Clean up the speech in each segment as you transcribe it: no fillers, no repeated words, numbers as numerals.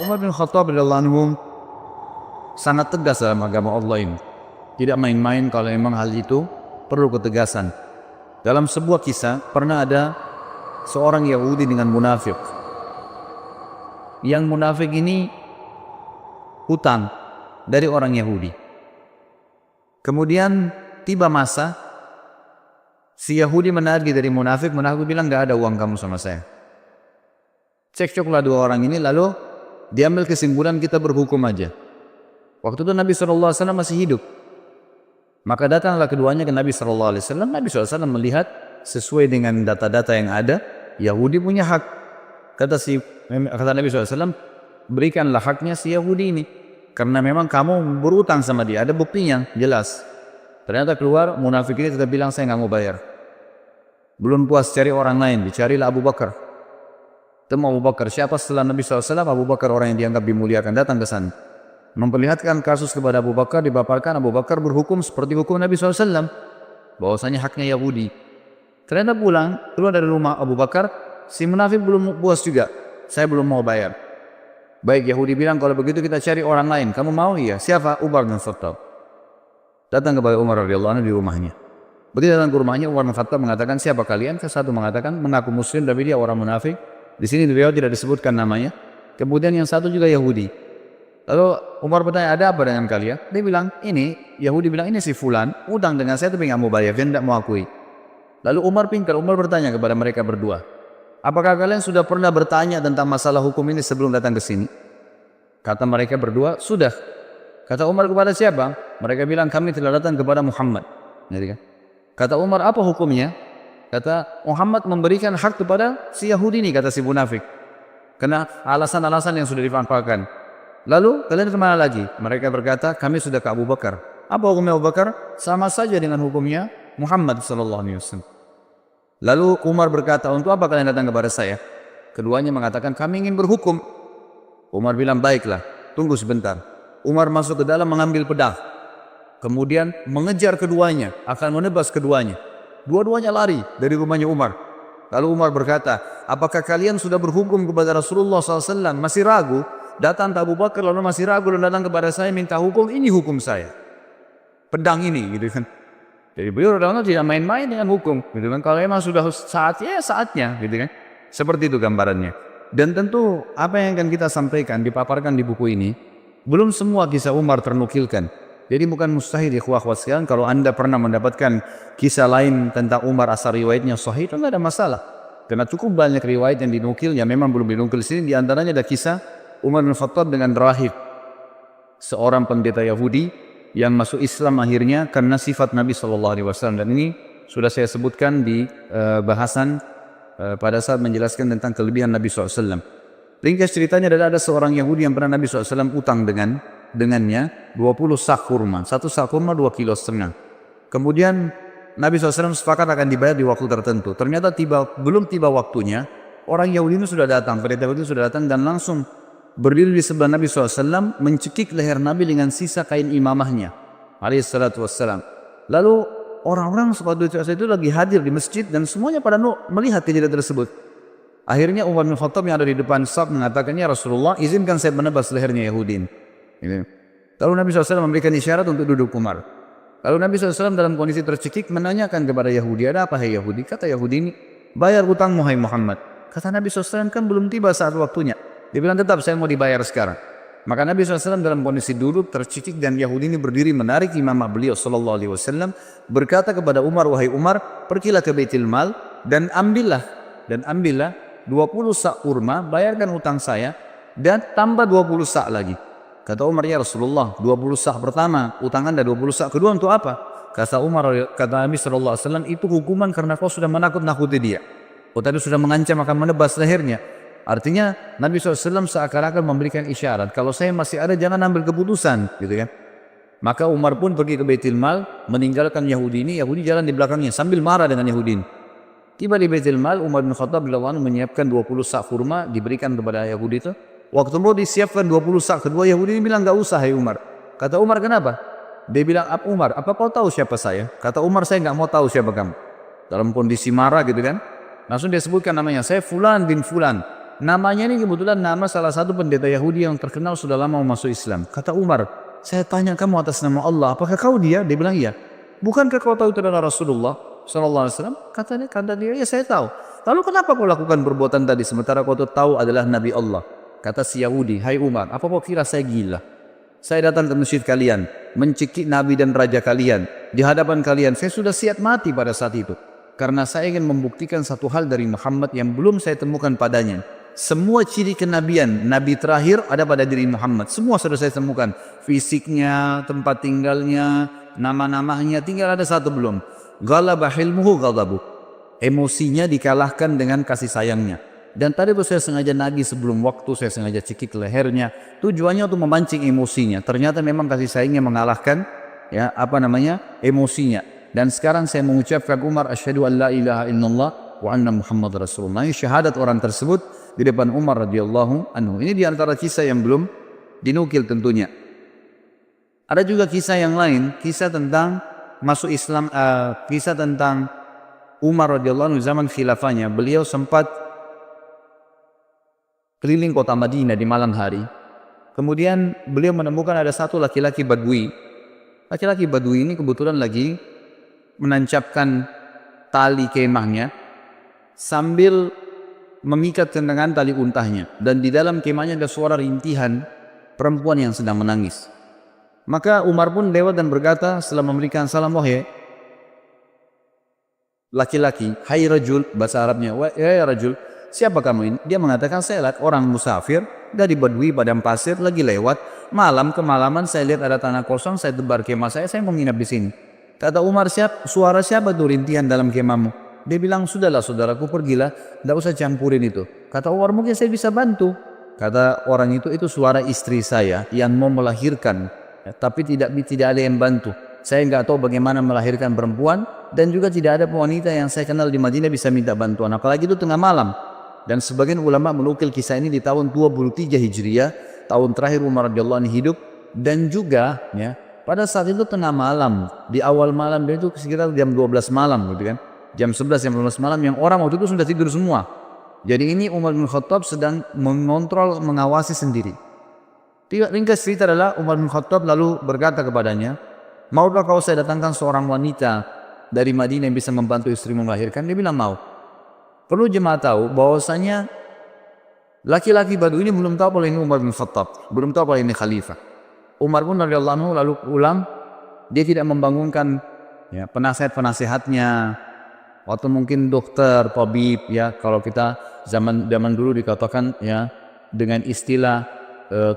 Umar bin Khattab radhiyallahu anhu sangat tegas dalam agama Allah ini. Tidak main-main kalau memang hal itu perlu ketegasan. Dalam sebuah kisah pernah ada seorang Yahudi dengan munafik. Yang munafik ini hutang dari orang Yahudi. Kemudian tiba masa si Yahudi menagih dari munafik bilang nggak ada uang kamu sama saya. Cekcoklah dua orang ini, lalu diambil kesimpulan kita berhukum aja. Waktu itu Nabi SAW masih hidup. Maka datanglah keduanya ke Nabi SAW. Nabi SAW melihat sesuai dengan data-data yang ada, Yahudi punya hak. Kata Nabi SAW, berikanlah haknya si Yahudi ini. Karena memang kamu berutang sama dia, ada buktinya, jelas. Ternyata keluar, munafik ini tetap bilang saya nggak mau bayar. Belum puas cari orang lain, dicarilah Abu Bakar. Temu Abu Bakar, siapa setelah Nabi SAW? Abu Bakar orang yang dianggap dimuliakan, datang ke sana. Memperlihatkan kasus kepada Abu Bakar, dipaparkan. Abu Bakar berhukum seperti hukum Nabi SAW, bahwasanya haknya Yahudi. Ternyata keluar dari rumah Abu Bakar, si munafik belum puas juga, saya belum mau bayar. Baik, Yahudi bilang kalau begitu kita cari orang lain. Kamu mau? Iya. Siapa? Umar bin Khattab. Datang kepada Umar radhiyallahu anhu di rumahnya. Begitu datang ke rumahnya, Umar bin Khattab mengatakan, siapa kalian? Satu mengatakan mengaku muslim tapi dia orang munafik. Di sini beliau tidak disebutkan namanya. Kemudian yang satu juga Yahudi. Lalu Umar bertanya, ada apa dengan kalian? Dia bilang, Yahudi bilang, ini si Fulan, utang dengan saya tapi nggak mau bayar, dia tidak mau akui. Lalu Umar bertanya kepada mereka berdua, apakah kalian sudah pernah bertanya tentang masalah hukum ini sebelum datang ke sini? Kata mereka berdua, sudah. Kata Umar, kepada siapa? Mereka bilang, kami telah datang kepada Muhammad. Kata Umar, apa hukumnya? Kata Muhammad memberikan hak kepada si Yahudi ini, kata si munafik. Karena alasan-alasan yang sudah dipaparkan. Lalu kalian kemana lagi? Mereka berkata, kami sudah ke Abu Bakar. Apa hukumnya Abu Bakar? Sama saja dengan hukumnya Muhammad SAW. Lalu Umar berkata, untuk apa kalian datang kepada saya? Keduanya mengatakan, kami ingin berhukum. Umar bilang, baiklah, tunggu sebentar. Umar masuk ke dalam mengambil pedang. Kemudian mengejar keduanya, akan menebas keduanya. Dua-duanya lari dari rumahnya Umar. Lalu Umar berkata, apakah kalian sudah berhukum kepada Rasulullah SAW? Masih ragu? Datang ke Abu Bakar lalu masih ragu dan datang kepada saya minta hukum, ini hukum saya. Pedang ini, gitu kan. Jadi beliau tidak main-main dengan hukum, gitu kan. Kalau memang sudah saatnya, saatnya, gitu kan. Seperti itu gambarannya. Dan tentu apa yang akan kita sampaikan, dipaparkan di buku ini, belum semua kisah Umar ternukilkan. Jadi bukan mustahil ikhwah-ikhwah sekalian kalau Anda pernah mendapatkan kisah lain tentang Umar asal riwayatnya sahih, itu tidak ada masalah. Karena cukup banyak riwayat yang dinukil yang memang belum dinukil sini. Di antaranya ada kisah Umar bin Khattab dengan rahib, seorang pendeta Yahudi yang masuk Islam akhirnya karena sifat Nabi SAW. Dan ini sudah saya sebutkan di bahasan pada saat menjelaskan tentang kelebihan Nabi SAW. Ringkas ceritanya adalah ada seorang Yahudi yang pernah Nabi SAW utang dengannya 20 sak kurma. Satu sak kurma 2,5 kilo. Kemudian Nabi SAW sepakat akan dibayar di waktu tertentu. Ternyata belum tiba waktunya, orang Yahudi itu sudah datang, pendeta Yahudi sudah datang dan langsung berdiri di sebelah Nabi SAW, mencekik leher Nabi dengan sisa kain imamahnya alaihissalatu wassalam. Lalu orang-orang sahabat itu lagi hadir di masjid dan semuanya pada melihat kejadian tersebut. Akhirnya Umar bin Khattab yang ada di depan saf mengatakan, ya Rasulullah, izinkan saya menebas lehernya Yahudi. Lalu Nabi SAW memberikan isyarat untuk duduk Umar. Lalu Nabi SAW dalam kondisi tercekik menanyakan kepada Yahudi, ada apa hai Yahudi? Kata Yahudi ini, bayar hutangmu hai Muhammad. Kata Nabi SAW, kan belum tiba saat waktunya. Dia bilang, tetap saya mau dibayar sekarang. Maka Nabi SAW dalam kondisi duduk tercekik dan Yahudi ini berdiri menarik imamah beliau SAW, berkata kepada Umar, wahai Umar, pergilah ke Baitul Mal dan ambillah 20 sak kurma, bayarkan hutang saya dan tambah 20 sak lagi. Kata Umar, ya Rasulullah, 20 sak pertama utang Anda, 20 sak kedua untuk apa? Kata Nabi SAW, itu hukuman karena kau sudah menakut-nakuti dia. Kau tadi sudah mengancam akan menebas lehernya. Artinya Nabi SAW seakan-akan memberikan isyarat, kalau saya masih ada jangan ambil keputusan, gitu kan. Maka Umar pun pergi ke Baitul Mal, meninggalkan Yahudi ini. Yahudi jalan di belakangnya sambil marah dengan Yahudi ini. Tiba di Baitul Mal, Umar bin Khattab menyiapkan 20 sak kurma diberikan kepada Yahudi itu. Waktu mau disiapkan 20 sak kedua, Yahudi ini bilang, gak usah hai Umar. Kata Umar, kenapa? Dia bilang, Umar, apa kau tahu siapa saya? Kata Umar, saya gak mau tahu siapa kamu. Dalam kondisi marah gitu kan. Langsung dia sebutkan namanya, saya Fulan bin Fulan. Namanya ini kebetulan nama salah satu pendeta Yahudi yang terkenal sudah lama masuk Islam. Kata Umar, saya tanya kamu atas nama Allah, apakah kau dia? Dia bilang iya. Bukankah kau tahu itu adalah Rasulullah sallallahu alaihi wasallam? Kata dia, ya saya tahu. Lalu kenapa kau lakukan perbuatan tadi sementara kau tahu adalah Nabi Allah? Kata si Yahudi, hai Umar, apa kau kira saya gila? Saya datang ke masjid kalian, mencekik Nabi dan Raja kalian. Di hadapan kalian, saya sudah siap mati pada saat itu. Karena saya ingin membuktikan satu hal dari Muhammad yang belum saya temukan padanya. Semua ciri kenabian, Nabi terakhir ada pada diri Muhammad. Semua sudah saya temukan. Fisiknya, tempat tinggalnya, nama-namanya, tinggal ada satu belum. Ghalaba hilmuhu ghadabu. Emosinya dikalahkan dengan kasih sayangnya. Dan tadi tuh saya sengaja nagih sebelum waktu, saya sengaja cekik lehernya. Tujuannya untuk memancing emosinya. Ternyata memang kasih sayangnya mengalahkan emosinya. Dan sekarang saya mengucapkan Umar, asyhadu an la ilaha illallah wa anna Muhammad Rasulullah. Ini syahadat orang tersebut di depan Umar radhiyallahu anhu. Ini diantara kisah yang belum dinukil tentunya. Ada juga kisah yang lain, kisah tentang masuk Islam, kisah tentang Umar radhiyallahu anhu zaman khilafahnya. Beliau sempat keliling kota Madinah di malam hari. Kemudian beliau menemukan ada satu laki-laki Badui. Laki-laki Badui ini kebetulan lagi menancapkan tali kemahnya sambil mengikat dengan tali untahnya, dan di dalam kemahnya ada suara rintihan perempuan yang sedang menangis. Maka Umar pun lewat dan berkata setelah memberikan salam, wahai laki-laki, hai rajul, bahasa Arabnya, wahai rajul, siapa kamu ini? Dia mengatakan, saya lihat orang musafir dari Badui padang pasir lagi lewat malam, kemalaman saya lihat ada tanah kosong, saya tebar kemah saya mau menginap di sini. Kata Umar, suara siapa tuh rintihan dalam kemahmu? Dia bilang, sudahlah saudaraku, pergilah, tidak usah campurin itu. Kata Umar, mungkin saya bisa bantu. Kata orang itu suara istri saya yang mau melahirkan, tapi tidak ada yang bantu. Saya nggak tahu bagaimana melahirkan perempuan, dan juga tidak ada wanita yang saya kenal di Madinah bisa minta bantuan, apalagi itu tengah malam. Dan sebagian ulama menukil kisah ini di tahun 23 Hijriah, tahun terakhir Umar radhiyallahu anhu hidup. Dan juga pada saat itu tengah malam, di awal malam, dan itu sekitar jam 12 malam gitu kan. Jam 11, jam 12 malam, yang orang waktu itu sudah tidur semua. Jadi ini Umar bin Khattab sedang mengontrol, mengawasi sendiri. Ringkas cerita adalah Umar bin Khattab lalu berkata kepadanya, maukah kau saya datangkan seorang wanita dari Madinah yang bisa membantu istrimu melahirkan? Dia bilang mau. Perlu jemaah tahu bahwasanya laki-laki Badui ini belum tahu kalau ini Umar bin Khattab, belum tahu kalau ini khalifah. Umar pun radhiyallahu anhu lalu pulang, dia tidak membangunkan penasihat-penasihatnya, atau mungkin dokter, tabib, kalau kita zaman dulu dikatakan dengan istilah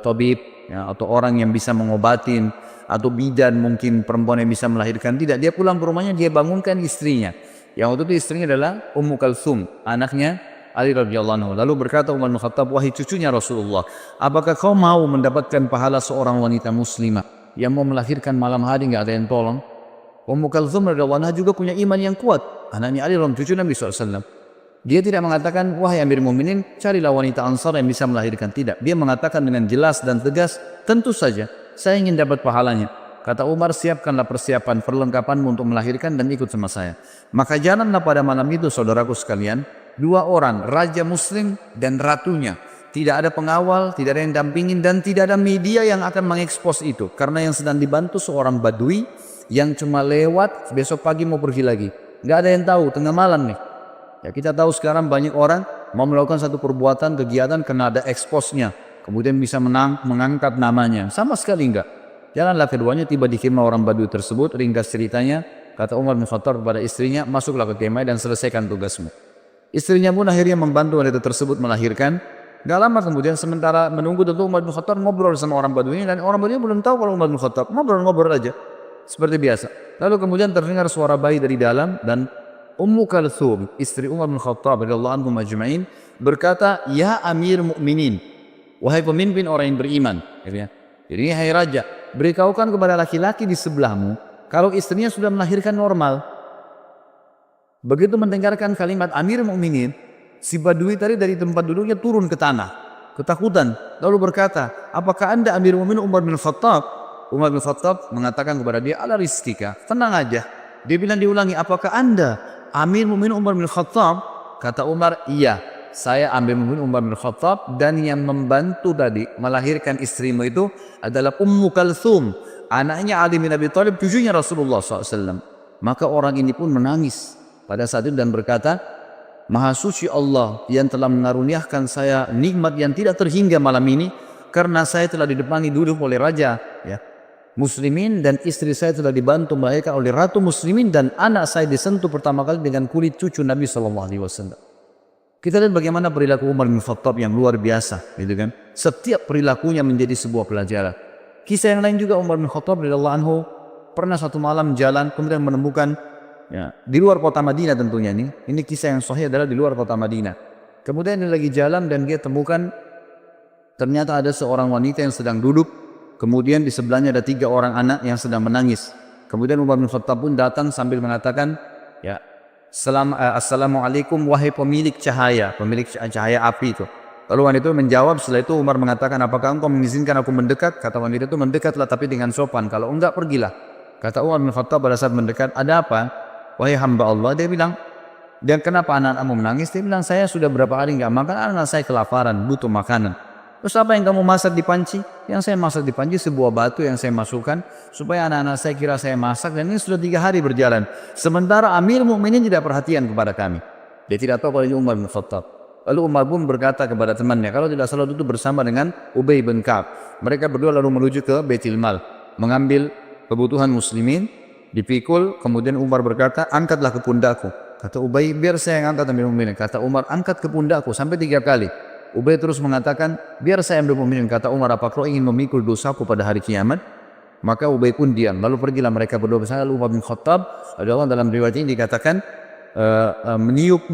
tabib, atau orang yang bisa mengobatin, atau bidan mungkin perempuan yang bisa melahirkan. Tidak, dia pulang ke rumahnya, dia bangunkan istrinya. Yang waktu itu istrinya adalah Ummu Kalsum, anaknya Ali radhiyallahu anhu. Lalu berkata Umar bin Khattab, wahai cucunya Rasulullah, apakah kau mau mendapatkan pahala seorang wanita muslimah yang mau melahirkan malam hari nggak ada yang tolong? Ummu Kalsum radhiyallahu anha juga punya iman yang kuat. Anaknya Ali cucu Nabi SAW. Dia tidak mengatakan, wahai Amir Mu'minin, carilah wanita Ansar yang bisa melahirkan. Tidak. Dia mengatakan dengan jelas dan tegas, tentu saja, saya ingin dapat pahalanya. Kata Umar, siapkanlah persiapan perlengkapanmu untuk melahirkan dan ikut sama saya. Maka jalanlah pada malam itu, saudaraku sekalian, dua orang, raja muslim dan ratunya. Tidak ada pengawal, tidak ada yang dampingin, dan tidak ada media yang akan mengekspos itu. Karena yang sedang dibantu seorang Badui yang cuma lewat, besok pagi mau pergi lagi. Nggak ada yang tahu, tengah malam nih. Ya, kita tahu sekarang banyak orang mau melakukan satu perbuatan, kegiatan karena ada eksposnya. Kemudian bisa mengangkat namanya. Sama sekali enggak. Jalanlah keduanya tiba di kemah orang Badui tersebut. Ringkas ceritanya, kata Umar bin Khattab kepada istrinya, masuklah ke kemah dan selesaikan tugasmu. Istrinya pun akhirnya membantu wanita tersebut melahirkan. Gak lama kemudian, sementara menunggu, tentu Umar bin Khattab ngobrol sama orang Badui ini, dan orang Badui belum tahu kalau Umar bin Khattab. Ngobrol-ngobrol aja seperti biasa. Lalu kemudian terdengar suara bayi dari dalam, dan Ummu Kalsum, istri Umar bin Khattab radhiyallahu anhu majma'in, berkata, ya Amir Mu'minin, wahai pemimpin orang yang beriman. Jadi hai raja, beritahukan kepada laki-laki di sebelahmu kalau istrinya sudah melahirkan normal. Begitu mendengarkan kalimat Amir Mu'minin, si Badui tadi dari tempat duduknya turun ke tanah, ketakutan, lalu berkata, apakah anda Amir Mu'minin Umar bin Khattab? Umar bin Khattab mengatakan kepada dia, ala rizkika, tenang aja. Dia bilang, diulangi, apakah anda Amir Mu'minin Umar bin Khattab? Kata Umar, iya. saya ambil Umar bin Khattab, dan yang membantu tadi melahirkan istrimu itu adalah Ummu Kalthum, anaknya Ali bin Abi Thalib, cucunya Rasulullah SAW. Maka orang ini pun menangis pada saat itu dan berkata, Maha suci Allah yang telah mengaruniakan saya nikmat yang tidak terhingga malam ini, karena saya telah didepani duduk oleh raja ya, muslimin, dan istri saya telah dibantu melahirkan oleh ratu muslimin, dan anak saya disentuh pertama kali dengan kulit cucu Nabi SAW. Kita lihat bagaimana perilaku Umar bin Khattab yang luar biasa, gitu kan? Setiap perilakunya menjadi sebuah pelajaran. Kisah yang lain juga, Umar bin Khattab radhiyallahu anhu pernah satu malam jalan kemudian menemukan ya, di luar kota Madinah tentunya ini kisah yang sahih adalah di luar kota Madinah. Kemudian dia lagi jalan dan dia temukan ternyata ada seorang wanita yang sedang duduk, kemudian di sebelahnya ada 3 orang anak yang sedang menangis. Kemudian Umar bin Khattab pun datang sambil mengatakan, ya, Assalamualaikum wahai pemilik cahaya api itu. Lalu wanita itu menjawab, setelah itu Umar mengatakan, apakah engkau mengizinkan aku mendekat? Kata wanita itu, mendekatlah tapi dengan sopan, kalau enggak pergilah. Kata Umar bin Khattab pada saat mendekat, ada apa? Wahai hamba Allah, dia bilang, dan kenapa anak-anakmu menangis? Dia bilang, saya sudah berapa hari enggak makan, anak saya kelaparan, butuh makanan. Terus apa yang kamu masak di panci? Yang saya masak di panci sebuah batu yang saya masukkan supaya anak-anak saya kira saya masak, dan ini sudah 3 hari berjalan. Sementara Amir Mukminin tidak perhatian kepada kami. Dia tidak tahu kalau ini Umar bin Khattab. Lalu Umar pun berkata kepada temannya, kalau tidak salah itu bersama dengan Ubay bin Ka'ab. Mereka berdua lalu menuju ke Baitul Mal, mengambil kebutuhan muslimin, dipikul. Kemudian Umar berkata, angkatlah ke pundakku. Kata Ubay, biar saya yang angkat Amir Mukminin. Kata Umar, angkat ke pundakku sampai 3 kali. Ubay terus mengatakan, biar saya Amir Mukminin. Kata Umar, apa kau ingin memikul dosaku pada hari kiamat? Maka Ubay pun diam. Lalu pergilah mereka berdua bersama. Lalu Umar bin Khattab, dalam riwayat ini dikatakan meniup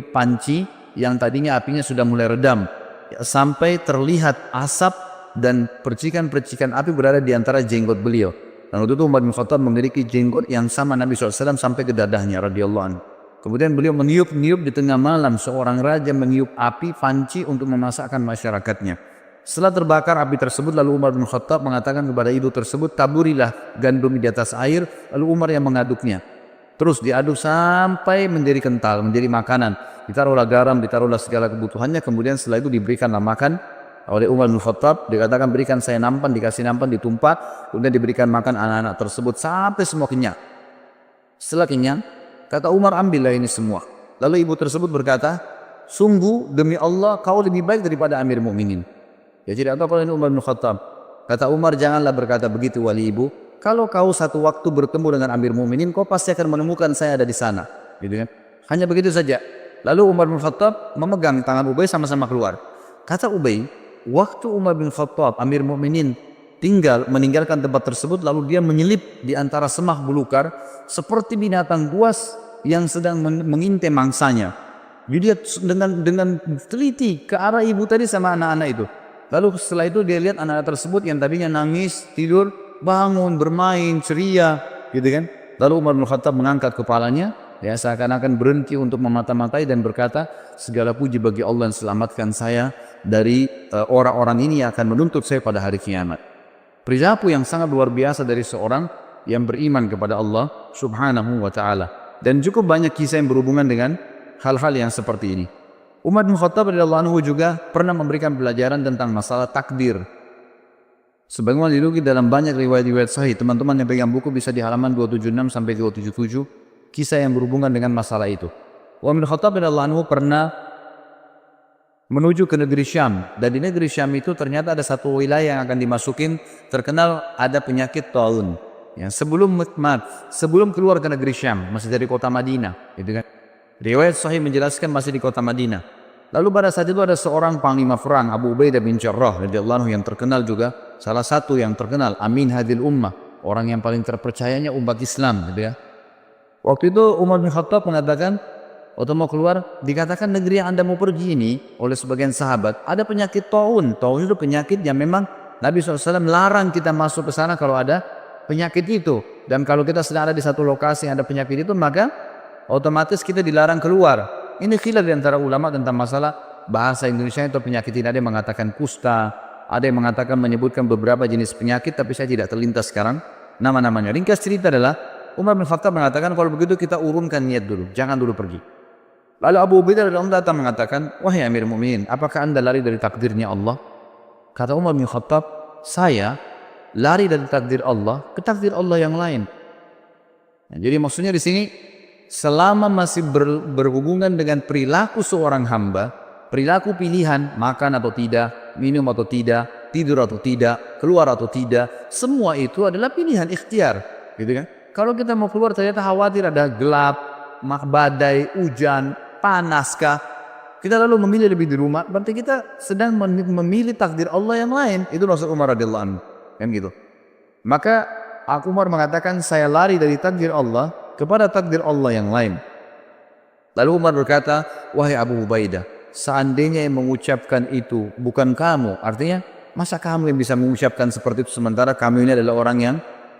panci yang tadinya apinya sudah mulai redam, ya, sampai terlihat asap dan percikan-percikan api berada di antara jenggot beliau. Dan waktu itu Umar bin Khattab memiliki jenggot yang sama Nabi SAW sampai ke dadahnya radhiyallahu anhu. Kemudian beliau meniup-niup di tengah malam, seorang raja meniup api panci untuk memasakkan masyarakatnya. Setelah terbakar api tersebut, lalu Umar bin Khattab mengatakan kepada ibu tersebut, taburilah gandum di atas air. Lalu Umar yang mengaduknya. Terus diaduk sampai menjadi kental, menjadi makanan. Ditaruhlah garam, ditaruhlah segala kebutuhannya. Kemudian setelah itu diberikanlah makan oleh Umar bin Khattab. Dikatakan, berikan saya nampan, dikasih nampan, ditumpah. Kemudian diberikan makan anak-anak tersebut sampai semua kenyang. Setelah kenyang, kata Umar, ambillah ini semua. Lalu ibu tersebut berkata, sungguh demi Allah kau lebih baik daripada Amir Mukminin. Ya, tidak tahu kalau ini Umar bin Khattab. Kata Umar, janganlah berkata begitu wali ibu. Kalau kau satu waktu bertemu dengan Amir Mukminin, kau pasti akan menemukan saya ada di sana. Gitu kan? Hanya begitu saja. Lalu Umar bin Khattab memegang tangan Ubay, sama-sama keluar. Kata Ubay, waktu Umar bin Khattab, Amir Mukminin, meninggalkan tempat tersebut, lalu dia menyelip di antara semak belukar seperti binatang buas yang sedang mengintai mangsanya. Dia dengan teliti ke arah ibu tadi sama anak-anak itu. Lalu setelah itu dia lihat anak-anak tersebut yang tadinya nangis, tidur, bangun, bermain, ceria, gitu kan. Lalu Umar bin Khattab mengangkat kepalanya, ya, seakan-akan berhenti untuk memata-matai dan berkata, segala puji bagi Allah yang selamatkan saya dari orang-orang ini yang akan menuntut saya pada hari kiamat. Perilaku yang sangat luar biasa dari seorang yang beriman kepada Allah subhanahu wa ta'ala. Dan cukup banyak kisah yang berhubungan dengan hal-hal yang seperti ini. Umar bin Khattab radhiyallahu anhu juga pernah memberikan pelajaran tentang masalah takdir. Sebagaimana dinukil dalam banyak riwayat-riwayat sahih, teman-teman yang pegang buku bisa di halaman 276 sampai 277, kisah yang berhubungan dengan masalah itu. Umar bin Khattab radhiyallahu anhu pernah menuju ke negeri Syam, dan di negeri Syam itu ternyata ada satu wilayah yang akan dimasukin, terkenal ada penyakit taun. Ya, sebelum keluar ke negeri Syam, masih dari kota Madinah, gitu kan. Riwayat sahih menjelaskan masih di kota Madinah. Lalu pada saat itu ada seorang panglima perang, Abu Ubaidah bin Jarrah radhiyallahu anhu, yang terkenal juga, salah satu yang terkenal, amin hadil ummah, orang yang paling terpercayanya umat Islam, gitu ya. Waktu itu Umar bin Khattab mengatakan, waktu mau keluar, dikatakan negeri yang Anda mau pergi ini oleh sebagian sahabat ada penyakit taun. Taun itu penyakit yang memang Nabi SAW larang kita masuk ke sana kalau ada penyakit itu. Dan kalau kita sedang ada di satu lokasi yang ada penyakit itu, maka otomatis kita dilarang keluar. Ini khilaf di antara ulama tentang masalah bahasa Indonesia atau penyakit ini. Ada yang mengatakan kusta, ada yang mengatakan menyebutkan beberapa jenis penyakit, tapi saya tidak terlintas sekarang nama-namanya. Ringkas cerita adalah Umar bin Khattab mengatakan, kalau begitu kita urunkan niat dulu, jangan dulu pergi. Lalu Abu Ubaidah radhiyallahu anhu datang mengatakan, wahai Amir Mu'minin, apakah anda lari dari takdirnya Allah? Kata Umar bin Khattab, saya lari dari takdir Allah ke takdir Allah yang lain. Nah, jadi maksudnya di sini, selama masih berhubungan dengan perilaku seorang hamba, perilaku pilihan, makan atau tidak, minum atau tidak, tidur atau tidak, keluar atau tidak, semua itu adalah pilihan ikhtiar, gitu kan? Kalau kita mau keluar ternyata khawatir ada gelap, badai, hujan, panaskah, kita lalu memilih lebih di rumah, berarti kita sedang memilih takdir Allah yang lain. Itu maksud Umar radhiyallahu anhu, kan gitu. Maka Umar mengatakan, saya lari dari takdir Allah kepada takdir Allah yang lain. Lalu Umar berkata, wahai Abu Ubaidah, seandainya yang mengucapkan itu bukan kamu, artinya masa kamu yang bisa mengucapkan seperti itu sementara kamu ini adalah orang yang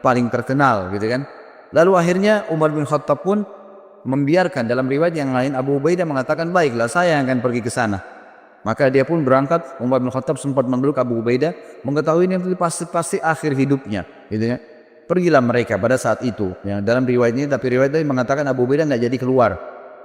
paling terkenal, gitu kan? Lalu akhirnya Umar bin Khattab pun membiarkan. Dalam riwayat yang lain Abu Ubaidah mengatakan, baiklah saya yang akan pergi ke sana. Maka dia pun berangkat. Umar bin Khattab sempat memeluk Abu Ubaidah, mengetahui ini pasti akhir hidupnya, gitu ya. Pergilah mereka pada saat itu, ya. Dalam riwayat ini, tapi riwayat ini mengatakan Abu Ubaidah nggak jadi keluar,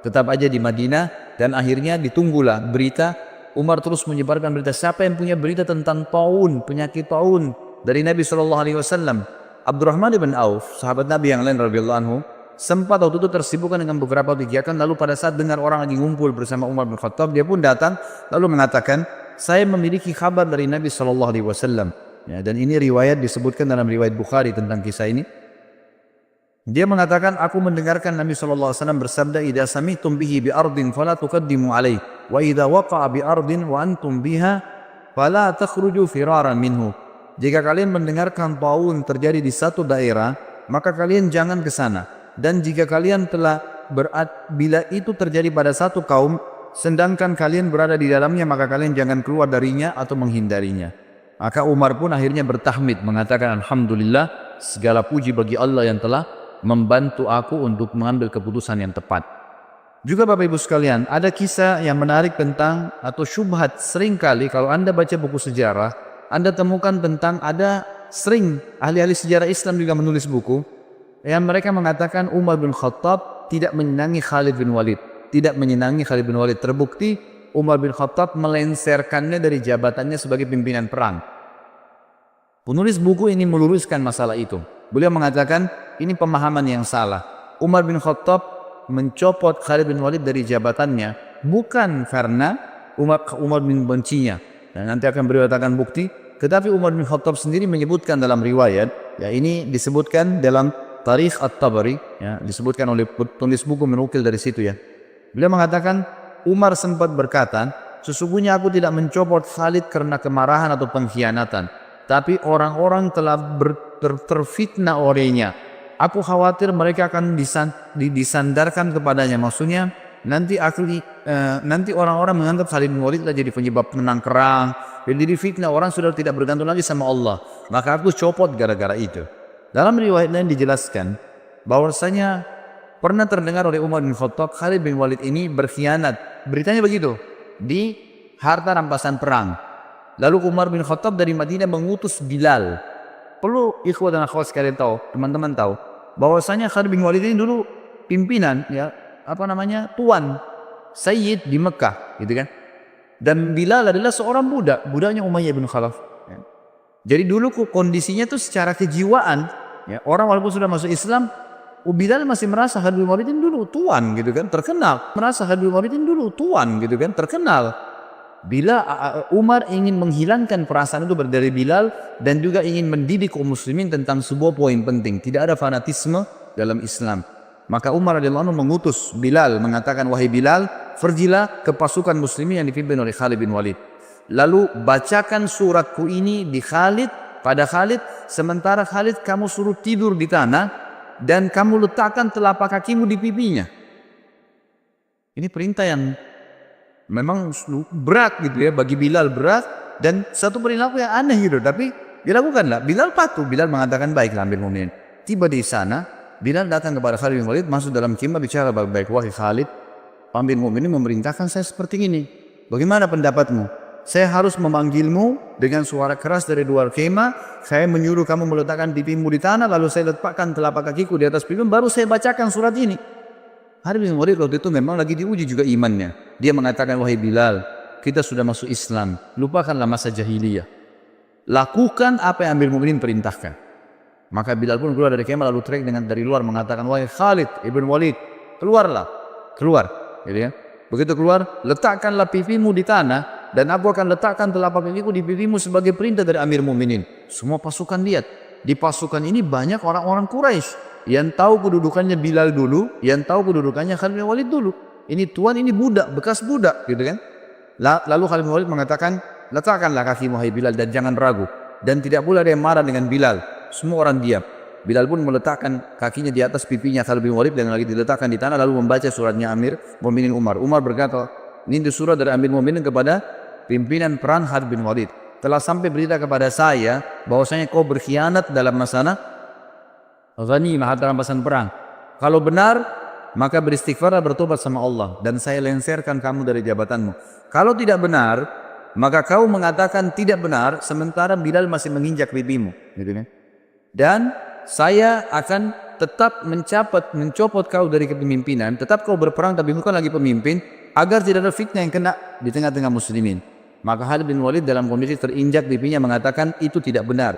tetap aja di Madinah. Dan akhirnya ditunggulah berita. Umar terus menyebarkan berita, siapa yang punya berita tentang taun, penyakit taun dari Nabi SAW. Abdurrahman bin Auf, sahabat Nabi yang lain radhiyallahu anhu, sempat waktu itu tersibukkan dengan beberapa kegiatan. Lalu pada saat dengar orang lagi ngumpul bersama Umar bin Khattab, dia pun datang lalu mengatakan, saya memiliki kabar dari Nabi SAW. Ya, dan ini riwayat disebutkan dalam riwayat Bukhari tentang kisah ini. Dia mengatakan, aku mendengarkan Nabi SAW bersabda, idza sami'tum bihi bi ardin fala tuqaddimu alaihi, wa idza waqa'a bi ardin wa antum biha fala takhruju firaran minhu. Jika kalian mendengarkan taun terjadi di satu daerah, maka kalian jangan ke sana. Dan jika kalian bila itu terjadi pada satu kaum, sedangkan kalian berada di dalamnya, maka kalian jangan keluar darinya atau menghindarinya. Maka Umar pun akhirnya bertahmid, mengatakan, alhamdulillah, segala puji bagi Allah yang telah membantu aku untuk mengambil keputusan yang tepat. Juga Bapak Ibu sekalian, ada kisah yang menarik tentang, atau syubhat seringkali kalau Anda baca buku sejarah, Anda temukan tentang ada sering ahli-ahli sejarah Islam juga menulis buku yang mereka mengatakan Umar bin Khattab tidak menyenangi Khalid bin Walid. Tidak menyenangi Khalid bin Walid. Terbukti Umar bin Khattab melenserkannya dari jabatannya sebagai pimpinan perang. Penulis buku ini meluruskan masalah itu. Beliau mengatakan ini pemahaman yang salah. Umar bin Khattab mencopot Khalid bin Walid dari jabatannya bukan karena Umar bin bencinya. Dan nanti akan beliau katakan bukti. Tetapi Umar bin Khattab sendiri menyebutkan dalam riwayat, ya ini disebutkan dalam Tarikh At-Tabari, ya, disebutkan oleh penulis buku menukil dari situ ya. Beliau mengatakan Umar sempat berkata, sesungguhnya aku tidak mencopot Khalid karena kemarahan atau pengkhianatan, tapi orang-orang telah terfitnah olehnya. Aku khawatir mereka akan disandarkan kepadanya. Maksudnya nanti orang-orang menganggap Khalid bin Walid lah jadi penyebab menang perang. Jadi fitnah, orang sudah tidak bergantung lagi sama Allah. Maka aku copot gara-gara itu. Dalam riwayat lain dijelaskan bahwasanya pernah terdengar oleh Umar bin Khattab Khalid bin Walid ini berkhianat. Beritanya begitu di harta rampasan perang. Lalu Umar bin Khattab dari Madinah mengutus Bilal. Perlu ikhwah dan akhwat sekalian tahu, teman-teman tahu bahwasanya Khalid bin Walid ini dulu pimpinan, ya, tuan Sayyid di Mekah, gitu kan. Dan Bilal adalah seorang budaknya Umayyah bin Khalaf. Ya. Jadi dulu kondisinya tuh secara kejiwaan, ya, orang walaupun sudah masuk Islam, Bilal masih merasa Khalid bin Walid ini dulu tuan, gitu kan, terkenal. Merasa Khalid bin Walid ini dulu tuan, gitu kan, terkenal. Bila Umar ingin menghilangkan perasaan itu dari Bilal dan juga ingin mendidik kaum muslimin tentang sebuah poin penting, tidak ada fanatisme dalam Islam. Maka Umar radhiyallahu anhu mengutus Bilal, mengatakan, wahai Bilal, pergilah ke pasukan muslimin yang dipimpin oleh Khalid bin Walid. Lalu bacakan suratku ini di pada Khalid, sementara Khalid kamu suruh tidur di tanah dan kamu letakkan telapak kakimu di pipinya. Ini perintah yang memang berat gitu ya, bagi Bilal berat dan satu perilaku yang aneh gitu, tapi dilakukanlah. Bilal patuh. Bilal mengatakan, baiklah Amir Mu'minin. Tiba di sana, Bilal datang kepada Khalid bin Walid, masuk dalam khemah, bicara baik-baik. Wahai Khalid, Amir Mu'minin memerintahkan saya seperti ini. Bagaimana pendapatmu? Saya harus memanggilmu dengan suara keras dari luar khemah. Saya menyuruh kamu meletakkan pipimu di tanah, lalu saya letakkan telapak kakiku di atas pipimu, baru saya bacakan surat ini. Khalid bin Walid waktu itu memang lagi diuji juga imannya. Dia mengatakan, wahai Bilal, kita sudah masuk Islam, lupakanlah masa jahiliyah. Lakukan apa yang Amir Mu'minin perintahkan. Maka Bilal pun keluar dari kemah lalu teriak dari luar mengatakan, wahai Khalid ibn Walid, keluarlah, keluar. Gitu ya. Begitu keluar, letakkanlah pipimu di tanah dan aku akan letakkan telapak kakiku di pipimu sebagai perintah dari Amir Mu'minin. Semua pasukan lihat. Di pasukan ini banyak orang-orang Quraisy yang tahu kedudukannya Bilal dulu, yang tahu kedudukannya Khalid bin Walid dulu. Ini tuan, ini budak, bekas budak, gitu kan? Lalu Khalid bin Walid mengatakan, letakkanlah kakimu hai Bilal dan jangan ragu. Dan tidak pula ada yang marah dengan Bilal. Semua orang diam. Bilal pun meletakkan kakinya di atas pipinya Khalid bin Walid dan lagi diletakkan di tanah lalu membaca suratnya Amir Mu'minin Umar. Umar berkata, ini surat dari Amir Mu'minin kepada pimpinan perang Khalid bin Walid. Telah sampai berita kepada saya bahwasanya kau berkhianat dalam masalah ghanimah harta rampasan perang. Kalau benar, maka beristighfarlah bertobat sama Allah dan saya lengserkan kamu dari jabatanmu. Kalau tidak benar, maka kau mengatakan tidak benar sementara Bilal masih menginjak pipimu, gitu kan? Dan saya akan tetap mencopot kau dari kepemimpinan, tetap kau berperang tapi bukan lagi pemimpin, agar tidak ada fitnah yang kena di tengah-tengah muslimin. Maka Khalid bin Walid dalam kondisi terinjak pipinya mengatakan itu tidak benar.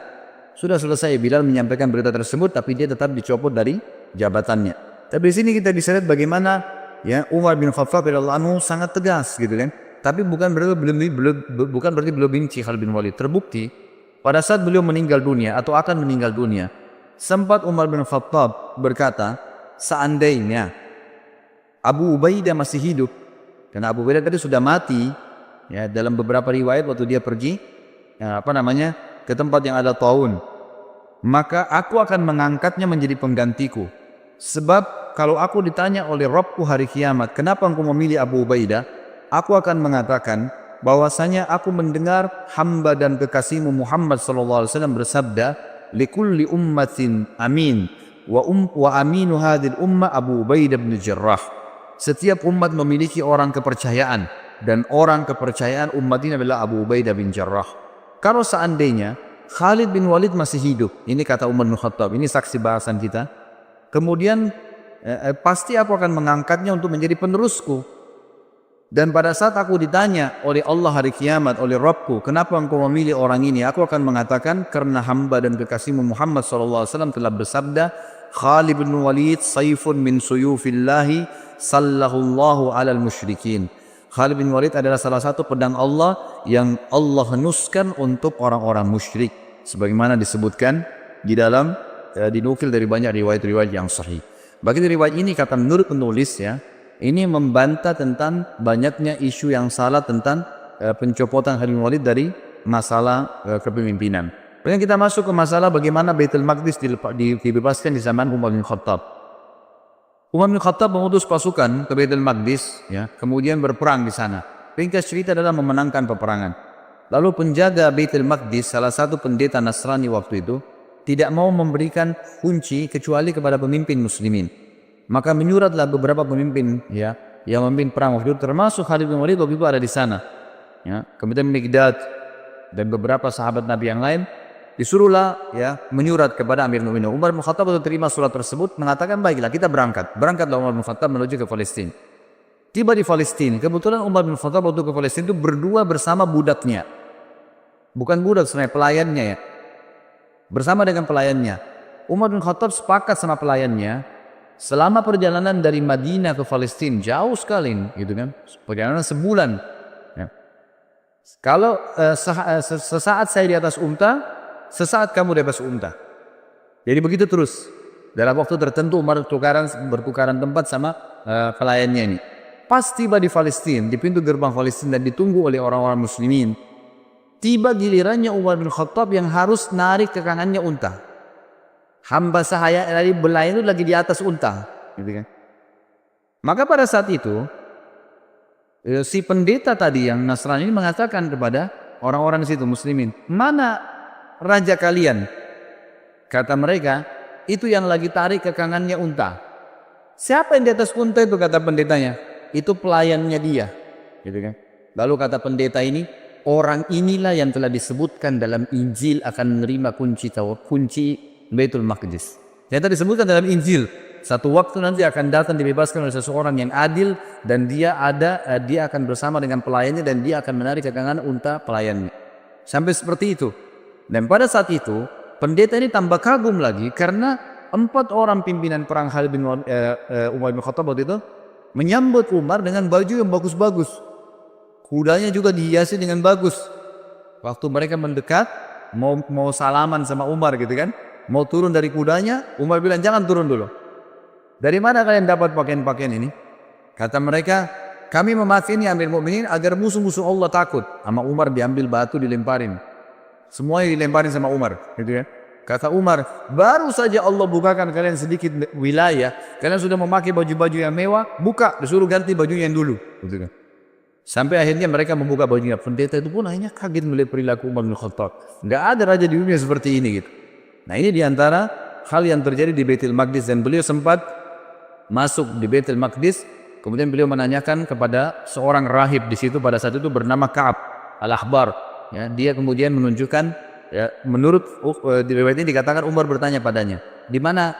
Sudah selesai Bilal menyampaikan berita tersebut, tapi dia tetap dicopot dari jabatannya. Tapi di sini kita bisa lihat bagaimana ya Umar bin Khattab radhiyallahu anhu sangat tegas, gitu kan? Tapi bukan berarti beliau benci Khalid bin Walid. Terbukti pada saat beliau meninggal dunia atau akan meninggal dunia, sempat Umar bin Khattab berkata, seandainya Abu Ubaidah masih hidup, karena Abu Ubaidah tadi sudah mati, ya dalam beberapa riwayat waktu dia pergi, ke tempat yang ada taun, maka aku akan mengangkatnya menjadi penggantiku. Sebab kalau aku ditanya oleh Rabbku hari kiamat, kenapa engkau memilih Abu Ubaidah? Aku akan mengatakan bahwasanya aku mendengar hamba dan kekasihmu Muhammad SAW bersabda, likulli ummatin amin wa aminu hadhil ummah Abu Ubaidah bin Jarrah. Setiap umat memiliki orang kepercayaan dan orang kepercayaan umat ini adalah Abu Ubaidah bin Jarrah. Kalau seandainya Khalid bin Walid masih hidup, ini kata Umar bin Khattab, ini saksi bahasan kita, kemudian pasti aku akan mengangkatnya untuk menjadi penerusku. Dan pada saat aku ditanya oleh Allah hari kiamat, oleh Rabbku, kenapa engkau memilih orang ini? Aku akan mengatakan, karena hamba dan kekasihmu Muhammad SAW telah bersabda, Khalid bin Walid sayfun min suyufillahi sallahullahu alal musyrikin. Khalid bin Walid adalah salah satu pedang Allah yang Allah henuskan untuk orang-orang musyrik. Sebagaimana disebutkan di dalam, dinukil dari banyak riwayat-riwayat yang sahih. Bagi riwayat ini, kata menurut penulis ya, ini membantah tentang banyaknya isu yang salah tentang pencopotan Khalid bin Walid dari masalah kepemimpinan. Kemudian kita masuk ke masalah bagaimana Baitul Maqdis dibebaskan di zaman Umar bin Khattab. Umar bin Khattab mengutus pasukan ke Baitul Maqdis, ya, kemudian berperang di sana. Ringkas cerita adalah memenangkan peperangan. Lalu penjaga Baitul Maqdis, salah satu pendeta Nasrani waktu itu, tidak mau memberikan kunci kecuali kepada pemimpin muslimin. Maka menyuratlah beberapa pemimpin ya yang memimpin perang waktu itu, termasuk Khalid bin Walid waktu itu ada di sana. Ya, kemudian Miqdad dan beberapa sahabat Nabi yang lain disuruhlah ya menyurat kepada Amir Mu'minin. Umar bin Khattab waktu terima surat tersebut mengatakan, baiklah kita berangkat. Berangkatlah Umar bin Khattab menuju ke Palestina. Tiba di Palestina, kebetulan Umar bin Khattab waktu ke Palestina itu berdua bersama budaknya. Bukan budak sebenarnya, pelayannya ya. Bersama dengan pelayannya. Umar bin Khattab sepakat sama pelayannya, selama perjalanan dari Madinah ke Palestina, jauh sekali gitu kan. Perjalanan sebulan. Ya. Kalau sesaat saya di atas unta, sesaat kamu di atas unta. Jadi begitu terus. Dalam waktu tertentu Umar bertukaran tempat sama pelayannya ini. Pas tiba di Palestina, di pintu gerbang Palestina dan ditunggu oleh orang-orang muslimin, tiba gilirannya Umar bin Khattab yang harus narik ke kanannya unta. Hamba sahaya dari belayan itu lagi di atas unta, gitu kan. Maka pada saat itu si pendeta tadi yang Nasrani ini mengatakan kepada orang-orang di situ muslimin, mana raja kalian? Kata mereka, itu yang lagi tarik ke kanannya unta. Siapa yang di atas unta itu? Kata pendetanya, itu pelayannya dia, gitu kan. Lalu kata pendeta ini, orang inilah yang telah disebutkan dalam Injil akan menerima kunci Baitul Maqdis. Ternyata disebutkan dalam Injil, satu waktu nanti akan datang dibebaskan oleh seseorang yang adil dan dia akan bersama dengan pelayannya dan dia akan menarik kekangan unta pelayannya. Sampai seperti itu. Dan pada saat itu pendeta ini tambah kagum lagi karena 4 orang pimpinan perang Khalid bin Umar bin Khattab waktu itu menyambut Umar dengan baju yang bagus-bagus. Kudanya juga dihiasi dengan bagus. Waktu mereka mendekat, mau salaman sama Umar gitu kan, mau turun dari kudanya, Umar bilang jangan turun dulu. Dari mana kalian dapat pakaian-pakaian ini? Kata mereka, kami memakai ini Amir Mukminin agar musuh-musuh Allah takut. Sama Umar diambil batu dilemparin. Semuanya dilemparin sama Umar, gitu ya. Kata Umar, baru saja Allah bukakan kalian sedikit wilayah, kalian sudah memakai baju-baju yang mewah, buka, disuruh ganti bajunya yang dulu, gitu kan. Sampai akhirnya mereka membuka bajunya. Pendeta itu pun akhirnya kaget melihat perilaku Umar bin Khattab. Nggak ada raja di dunia seperti ini gitu. Nah ini diantara hal yang terjadi di Baitul Maqdis dan beliau sempat masuk di Baitul Maqdis. Kemudian beliau menanyakan kepada seorang rahib di situ pada saat itu bernama Ka'ab al-Ahbar. Ya, dia kemudian menunjukkan, ya, menurut di riwayat ini dikatakan Umar bertanya padanya, di mana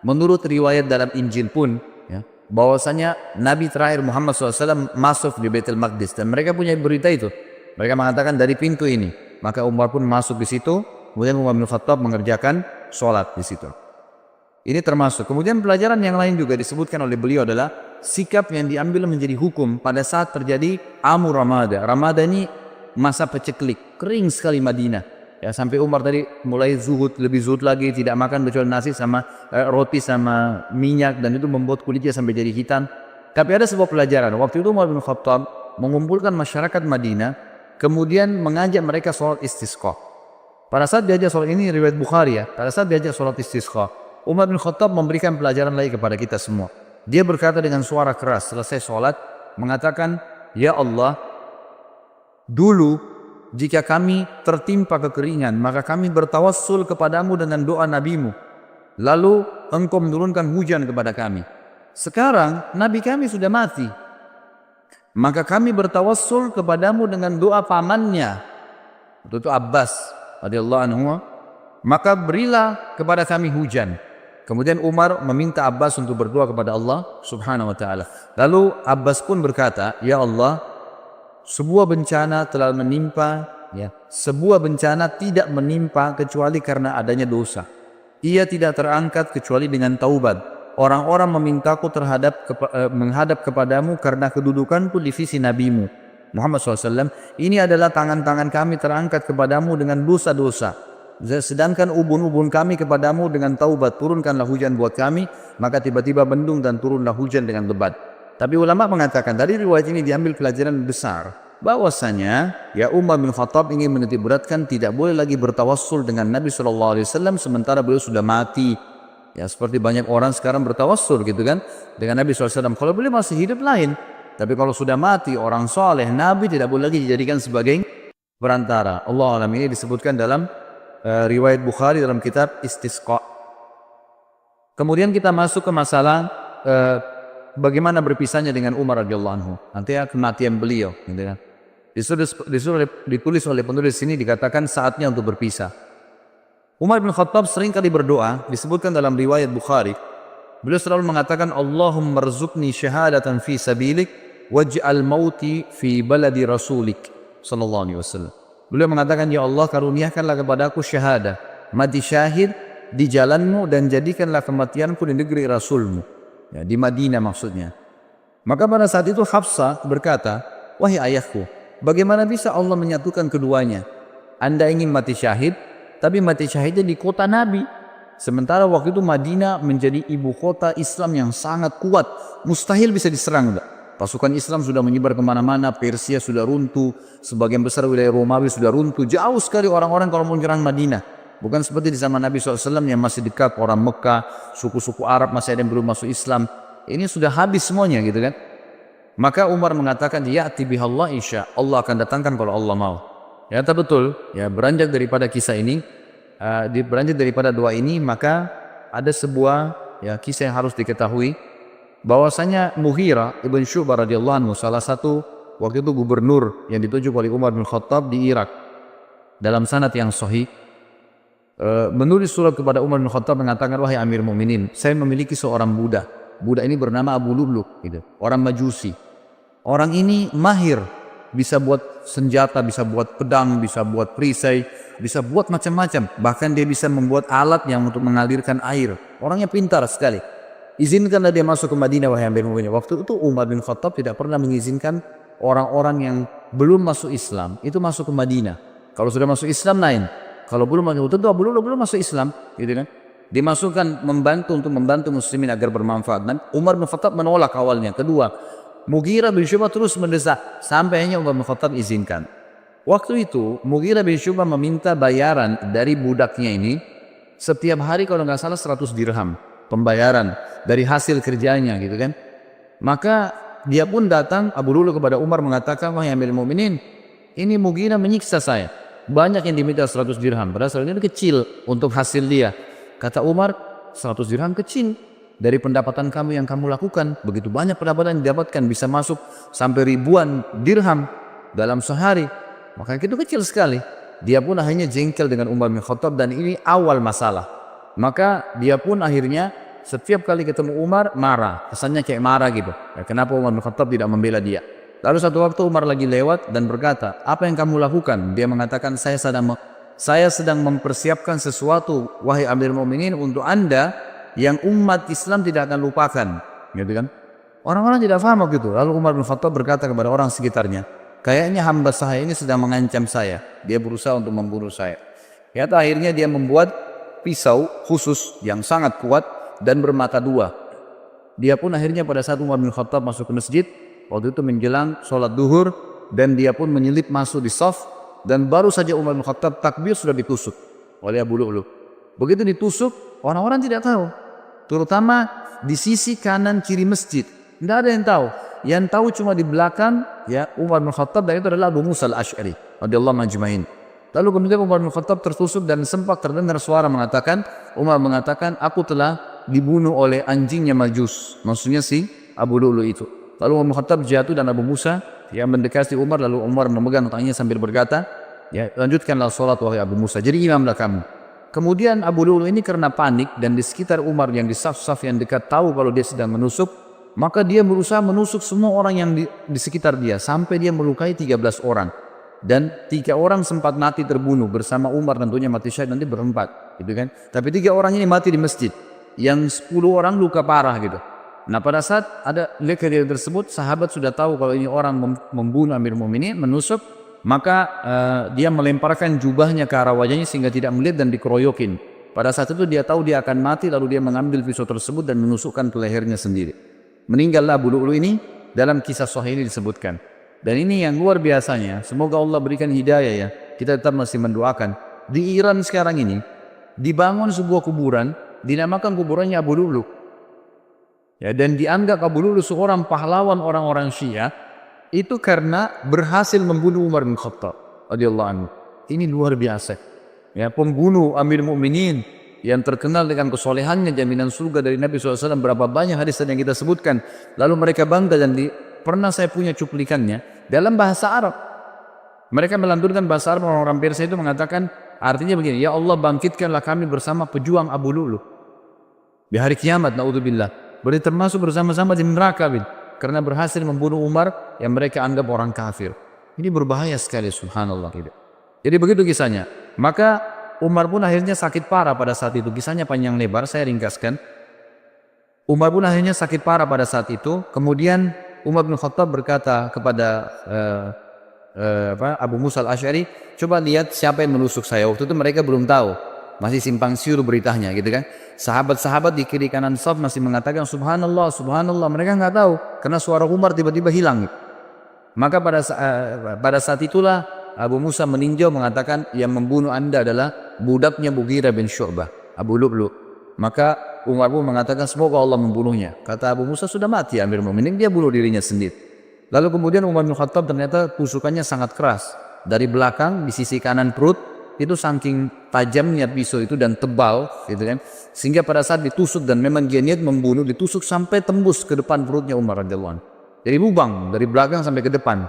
menurut riwayat dalam Injil pun, ya, bahwasanya Nabi terakhir Muhammad SAW masuk di Baitul Maqdis dan mereka punya berita itu. Mereka mengatakan dari pintu ini. Maka Umar pun masuk di situ. Kemudian Umar bin Khattab mengerjakan sholat di situ. Ini termasuk. Kemudian pelajaran yang lain juga disebutkan oleh beliau adalah sikap yang diambil menjadi hukum pada saat terjadi Amu Ramada. Ramada ini masa peceklik, kering sekali Madinah. Ya, sampai Umar tadi mulai zuhud, lebih zuhud lagi, tidak makan kecuali nasi sama roti sama minyak, dan itu membuat kulitnya sampai jadi hitam. Tapi ada sebuah pelajaran. Waktu itu Umar bin Khattab mengumpulkan masyarakat Madinah, kemudian mengajak mereka sholat istisqa. Pada saat diajak sholat ini riwayat Bukhari ya, pada saat diajak sholat istisqa, Umar bin Khattab memberikan pelajaran lagi kepada kita semua. Dia berkata dengan suara keras selesai sholat, mengatakan, ya Allah, dulu jika kami tertimpa kekeringan, maka kami bertawassul kepadamu dengan doa nabimu. Lalu engkau menurunkan hujan kepada kami. Sekarang nabi kami sudah mati. Maka kami bertawassul kepadamu dengan doa pamannya. Itu Abbas radhiyallahu anhu. Maka berilah kepada kami hujan. Kemudian Umar meminta Abbas untuk berdoa kepada Allah subhanahu wa ta'ala. Lalu Abbas pun berkata, ya Allah, sebuah bencana telah menimpa, ya, sebuah bencana tidak menimpa kecuali karena adanya dosa. Ia tidak terangkat kecuali dengan taubat. Orang-orang memintaku menghadap kepadamu karena kedudukanku di sisi nabimu Muhammad SAW. Ini adalah tangan-tangan kami terangkat kepadamu dengan dosa-dosa. Sedangkan ubun-ubun kami kepadamu dengan taubat. Turunkanlah hujan buat kami. Maka tiba-tiba mendung dan turunlah hujan dengan lebat. Tapi ulama mengatakan dari riwayat ini diambil pelajaran besar, bahwasanya ya Umar bin Khattab ingin menitik beratkan tidak boleh lagi bertawassul dengan Nabi SAW sementara beliau sudah mati. Ya seperti banyak orang sekarang bertawassul gitu kan dengan Nabi SAW. Kalau beliau masih hidup lain, tapi kalau sudah mati orang soleh, Nabi tidak boleh lagi dijadikan sebagai perantara. Allah alam, ini disebutkan dalam riwayat Bukhari dalam kitab Istisqa. Kemudian kita masuk ke masalah bagaimana berpisahnya dengan Umar radhiyallahu anhu. Nanti kematian beliau, gitu kan. Ditulis oleh penulis sini dikatakan saatnya untuk berpisah. Umar bin Khattab sering kali berdoa, disebutkan dalam riwayat Bukhari. Beliau selalu mengatakan, Allahumma rzuqni syahadatan fi sabilik waj'al mauti fi baladi rasulik sallallahu alaihi wasallam. Beliau mengatakan, ya Allah, karuniakanlah kepadaku syahadah, mati syahid di jalanmu, dan jadikanlah kematianku di negeri Rasulmu. Ya, di Madinah maksudnya. Maka pada saat itu Hafsah berkata, wahai ayahku, bagaimana bisa Allah menyatukan keduanya? Anda ingin mati syahid, tapi mati syahidnya di kota Nabi. Sementara waktu itu Madinah menjadi ibu kota Islam yang sangat kuat. Mustahil bisa diserang. Pasukan Islam sudah menyebar kemana-mana, Persia sudah runtuh, sebagian besar wilayah Romawi sudah runtuh. Jauh sekali orang-orang kalau mau menyerang Madinah. Bukan seperti di zaman Nabi SAW yang masih dekat, orang Mekah, suku-suku Arab masih ada yang belum masuk Islam. Ini sudah habis semuanya gitu kan. Maka Umar mengatakan, ya'ti bihallah insya Allah akan datangkan kalau Allah mau. Ya betul, ya beranjak daripada kisah ini, beranjak daripada doa ini, maka ada sebuah ya kisah yang harus diketahui, bahwasanya Mughirah ibn Syu'bah radhiyallahu anhu, salah satu waktu itu gubernur yang ditunjuk oleh Umar bin Khattab di Irak, dalam sanad yang sahih, menulis surat kepada Umar bin Khattab mengatakan, wahai Amir Mu'minin, saya memiliki seorang budak. Budak ini bernama Abu Lu'lu', gitu. Orang Majusi. Orang ini mahir, bisa buat senjata, bisa buat pedang, bisa buat perisai, bisa buat macam-macam. Bahkan dia bisa membuat alat yang untuk mengalirkan air. Orangnya pintar sekali. Izinkanlah dia masuk ke Madinah, wahai Amir Mu'minin. Waktu itu Umar bin Khattab tidak pernah mengizinkan orang-orang yang belum masuk Islam itu masuk ke Madinah. Kalau sudah masuk Islam lain. Kalau belum masuk, tentu Abu Lu'lu' belum masuk Islam, gitu kan? Dimasukkan untuk membantu muslimin agar bermanfaat. Dan Umar bin Khattab menolak awalnya. Kedua, Mughirah bin Syu'bah terus mendesak sampai akhirnya Umar bin Khattab izinkan. Waktu itu Mughirah bin Syu'bah meminta bayaran dari budaknya ini setiap hari kalau nggak salah 100 dirham pembayaran dari hasil kerjanya, gitu kan? Maka dia pun datang Abu Lu'lu' kepada Umar mengatakan, wahai Amirul Mukminin, ini Mughirah menyiksa saya. Banyak yang diminta 100 dirham, padahal 100 dirham kecil untuk hasil dia. Kata Umar, 100 dirham kecil dari pendapatan kamu yang kamu lakukan. Begitu banyak pendapatan yang didapatkan, bisa masuk sampai ribuan dirham dalam sehari. Maka itu kecil sekali. Dia pun akhirnya jengkel dengan Umar bin Khattab dan ini awal masalah. Maka dia pun akhirnya setiap kali ketemu Umar marah. Kesannya kayak marah gitu. Ya, kenapa Umar bin Khattab tidak membela dia? Lalu satu waktu Umar lagi lewat dan berkata, apa yang kamu lakukan? Dia mengatakan, saya sedang mempersiapkan sesuatu, wahai Amirul Mukminin, untuk Anda yang umat Islam tidak akan lupakan, gitu kan? Orang-orang tidak paham begitu. Lalu Umar bin Khattab berkata kepada orang sekitarnya, kayaknya hamba saya ini sedang mengancam saya. Dia berusaha untuk membunuh saya. Ya, akhirnya dia membuat pisau khusus yang sangat kuat dan bermata dua. Dia pun akhirnya pada saat Umar bin Khattab masuk ke masjid, waktu itu menjelang sholat duhur, dan dia pun menyelip masuk di shaf, dan baru saja Umar bin Khattab takbir sudah ditusuk oleh Abu Lu'lu'. Begitu ditusuk, orang-orang tidak tahu, terutama di sisi kanan kiri masjid. Tidak ada yang tahu. Yang tahu cuma di belakang ya Umar bin Khattab, dan itu adalah Abu Musa al-Asy'ari radhiyallahu majma'in. Lalu kemudian Umar bin Khattab tertusuk dan sempat terdengar suara mengatakan, Umar mengatakan, aku telah dibunuh oleh anjingnya Majus. Maksudnya si Abu Lu'lu' itu. Lalu Umar bin Khattab jatuh dan Abu Musa yang mendekati Umar, lalu Umar memegang tangannya sambil berkata, ya lanjutkanlah sholat wahai Abu Musa, jadi imamlah kamu. Kemudian Abu Lu'lu' ini karena panik dan di sekitar Umar yang di saf-saf yang dekat tahu kalau dia sedang menusuk, maka dia berusaha menusuk semua orang yang di sekitar dia sampai dia melukai 13 orang. Dan 3 orang sempat mati terbunuh bersama Umar, tentunya mati syahid nanti berempat, gitu kan? Tapi 3 orang ini mati di masjid, yang 10 orang luka parah gitu. Nah pada saat ada kejadian tersebut, sahabat sudah tahu kalau ini orang membunuh Amirul Mukminin, menusuk, maka dia melemparkan jubahnya ke arah wajahnya sehingga tidak melihat dan dikeroyokin. Pada saat itu dia tahu dia akan mati, lalu dia mengambil pisau tersebut dan menusukkan ke lehernya sendiri. Meninggallah Abu Lu'lu' ini, dalam kisah sahih ini disebutkan. Dan ini yang luar biasanya, semoga Allah berikan hidayah ya, kita tetap masih mendoakan. Di Iran sekarang ini, dibangun sebuah kuburan, dinamakan kuburannya Abu Lu'lu'. Ya, dan dianggap Abu Lu'lu' seorang pahlawan orang-orang Syiah itu karena berhasil membunuh Umar bin Khattab radhiyallahu anhu. Ini luar biasa. Ya, pembunuh Amirul Mukminin yang terkenal dengan kesolehannya, jaminan surga dari Nabi SAW, berapa banyak hadis yang kita sebutkan. Lalu mereka bangga dan pernah saya punya cuplikannya dalam bahasa Arab. Mereka melanturkan bahasa Arab, orang-orang Persia itu mengatakan artinya begini, ya Allah bangkitkanlah kami bersama pejuang Abu Lu'lu' di hari kiamat, naudzubillah. Berarti termasuk bersama-sama di neraka karena berhasil membunuh Umar yang mereka anggap orang kafir. Ini berbahaya sekali, subhanallah gitu. Jadi begitu kisahnya. Maka Umar pun akhirnya sakit parah pada saat itu. Kisahnya panjang lebar, saya ringkaskan. Umar pun akhirnya sakit parah pada saat itu. Kemudian Umar bin Khattab berkata kepada Abu Musa al-Asy'ari, coba lihat siapa yang menusuk saya. Waktu itu mereka belum tahu, masih simpang siur beritanya gitu kan. Sahabat-sahabat di kiri kanan saf masih mengatakan subhanallah, subhanallah. Mereka nggak tahu karena suara Umar tiba-tiba hilang. Maka pada saat itulah Abu Musa meninjau mengatakan yang membunuh anda adalah budaknya Mughirah bin Syu'bah, Abu Lu'lu'. Maka Umar pun mengatakan semoga Allah membunuhnya. Kata Abu Musa, sudah mati Amirul Mukminin, dia bunuh dirinya sendiri. Lalu kemudian Umar bin Khattab ternyata tusukannya sangat keras. Dari belakang di sisi kanan perut, itu saking tajamnya pisau itu dan tebal gitu kan, sehingga pada saat ditusuk dan memang dia niat membunuh, ditusuk sampai tembus ke depan perutnya Umar radhiyallahu anhu. Dari lubang dari belakang sampai ke depan.